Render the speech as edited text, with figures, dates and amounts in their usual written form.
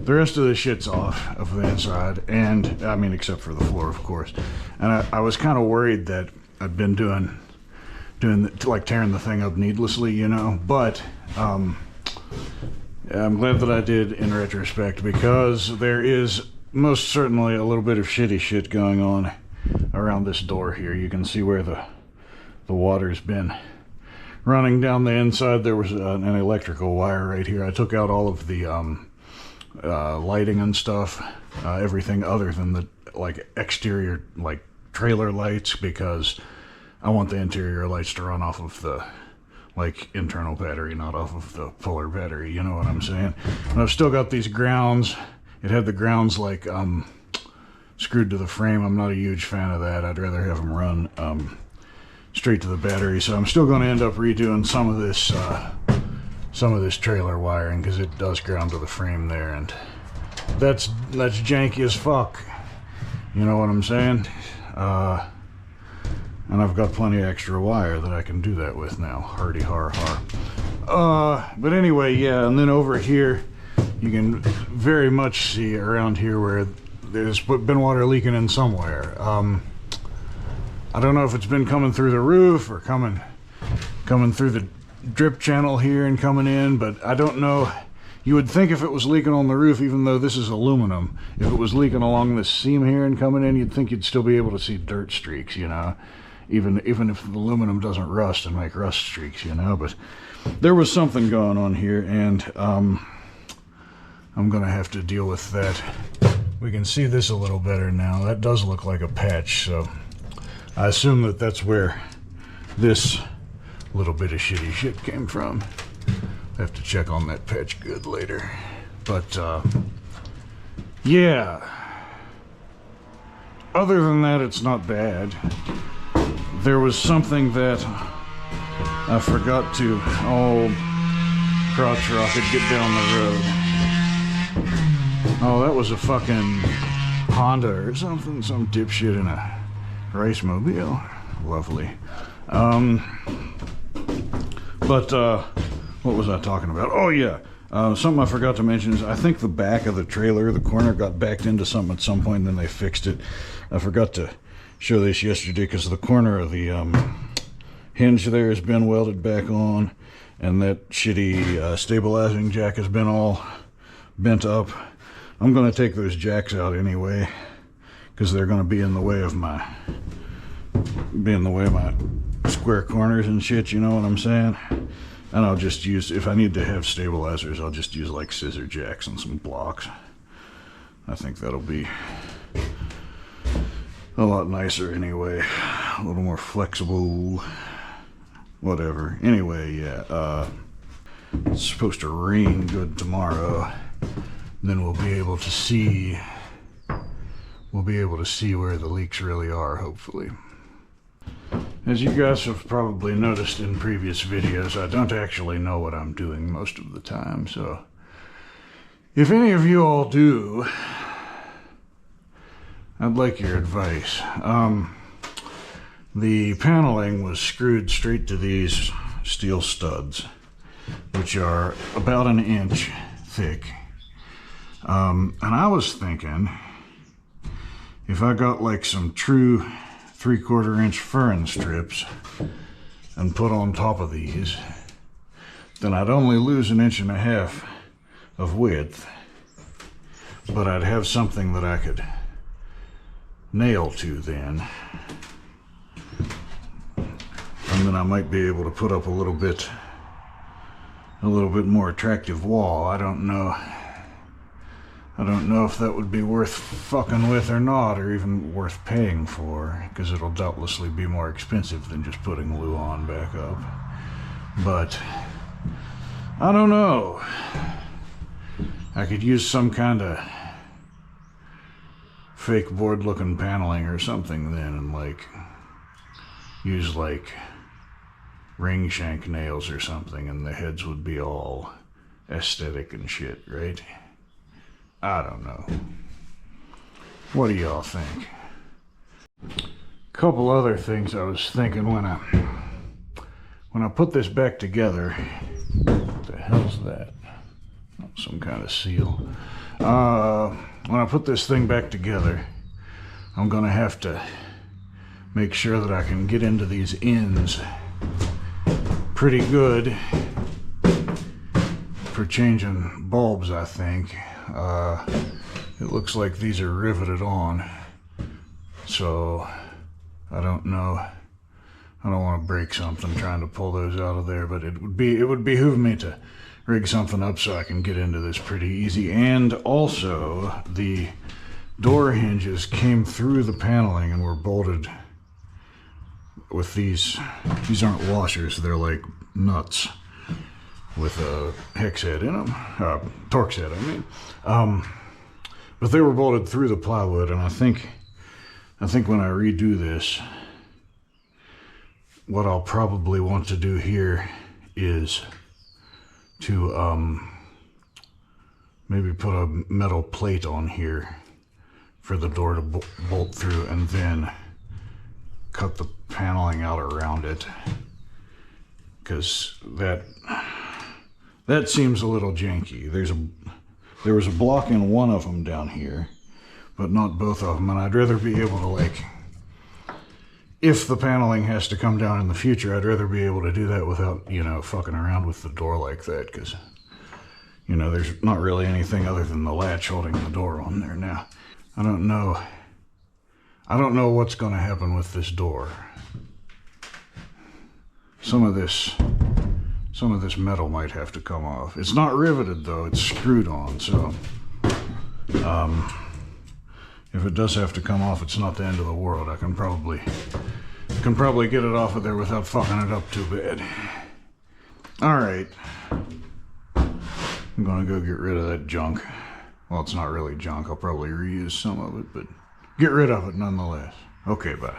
The rest of the shit's off of the inside, and I mean, except for the floor, of course. And I was kind of worried that I'd been doing like tearing the thing up needlessly, you know. But I'm glad that I did in retrospect, because there is most certainly a little bit of shitty shit going on around this door here. You can see where the water's been running down the inside. There was an electrical wire right here. I took out all of the lighting and stuff, everything other than the like exterior like trailer lights, because I want the interior lights to run off of the like internal battery, not off of the puller battery, you know what I'm saying? And I've still got these grounds. It had the grounds like screwed to the frame. I'm not a huge fan of that. I'd rather have them run straight to the battery. So I'm still going to end up redoing some of this trailer wiring, because it does ground to the frame there, and that's janky as fuck. You know what I'm saying? And I've got plenty of extra wire that I can do that with now. Hardy har har. But anyway, yeah, and then over here, you can very much see around here where there's been water leaking in somewhere. I don't know if it's been coming through the roof or coming through the drip channel here and coming in, but I don't know. You would think if it was leaking on the roof, even though this is aluminum, if it was leaking along this seam here and coming in, you'd think you'd still be able to see dirt streaks, you know, even if the aluminum doesn't rust and make rust streaks, you know. But there was something going on here, and I'm gonna have to deal with that. We can see this a little better now. That does look like a patch, so I assume that that's where this little bit of shitty shit came from. I have to check on that patch good later. But yeah, other than that, it's not bad. There was something that I forgot to, crotch rocket, get down the road. Oh, that was a fucking Honda or something, some dipshit in a race mobile. Lovely. But what was I talking about? Oh yeah, something I forgot to mention is I think the back of the trailer, the corner, got backed into something at some point, and then they fixed it. I forgot to show this yesterday, because the corner of the hinge there has been welded back on, and that shitty stabilizing jack has been all bent up. I'm going to take those jacks out anyway, because they're going to be in the way of my square corners and shit, you know what I'm saying? And I'll just use, if I need to have stabilizers, I'll just use like scissor jacks and some blocks. I think that'll be a lot nicer anyway, a little more flexible, whatever. Anyway, yeah, it's supposed to rain good tomorrow. Then we'll be able to see where the leaks really are, hopefully. As you guys have probably noticed in previous videos, I don't actually know what I'm doing most of the time, so if any of you all do, I'd like your advice. The paneling was screwed straight to these steel studs, which are about an inch thick. And I was thinking, if I got like some true 3/4 inch furring strips and put on top of these, then I'd only lose 1.5 inches of width, but I'd have something that I could nail to then, and then I might be able to put up a little bit more attractive wall. I don't know if that would be worth fucking with or not, or even worth paying for, because it'll doubtlessly be more expensive than just putting glue on back up. But I don't know. I could use some kind of fake board looking paneling or something then, and like use like ring shank nails or something, and the heads would be all aesthetic and shit, right? I don't know. What do y'all think? Couple other things I was thinking when I put this back together. What the hell's that? Oh, some kind of seal. When I put this thing back together, I'm gonna have to make sure that I can get into these ends pretty good for changing bulbs, I think. It looks like these are riveted on, so I don't know. I don't want to break something trying to pull those out of there, but it would behoove me to rig something up so I can get into this pretty easy. And also, the door hinges came through the paneling and were bolted with these. These aren't washers, they're like nuts with a hex head in them, Torx head, I mean. But they were bolted through the plywood, and I think when I redo this, what I'll probably want to do here is to maybe put a metal plate on here for the door to bolt through, and then cut the paneling out around it, because that seems a little janky. There was a block in one of them down here, but not both of them, and I'd rather be able to, like, if the paneling has to come down in the future, I'd rather be able to do that without, you know, fucking around with the door like that, because, you know, there's not really anything other than the latch holding the door on there now. I don't know what's going to happen with this door. Some of this metal might have to come off. It's not riveted though, it's screwed on, so if it does have to come off, it's not the end of the world. I can probably get it off of there without fucking it up too bad. Alright. I'm gonna go get rid of that junk. Well, it's not really junk. I'll probably reuse some of it, but get rid of it nonetheless. Okay, bye.